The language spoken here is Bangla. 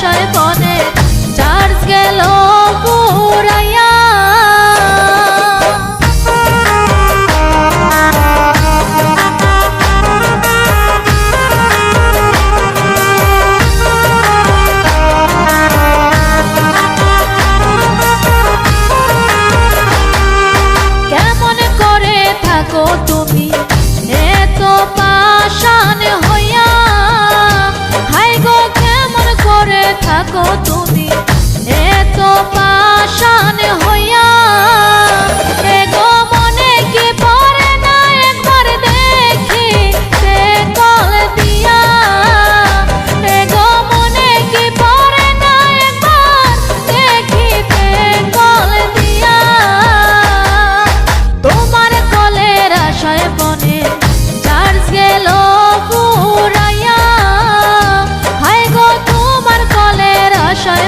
আশায় বনে চার্জ গেল পুরাইয়া। কেমন করে থাকো তুমি এত পাষাণ হইয়া, হাই গো কেমন করে থাকো তুমি এত পাষাণ হইয়া। এগো মনে কি পড়ে না একবার দেখি তে কল দিয়া, এগো মনে কি পড়ে না একবার দেখি তে কল দিয়া। তোমার কলের আশায় বনে চার্জ গেল পুরাইয়া, হাই গো তোমার কলের আশায়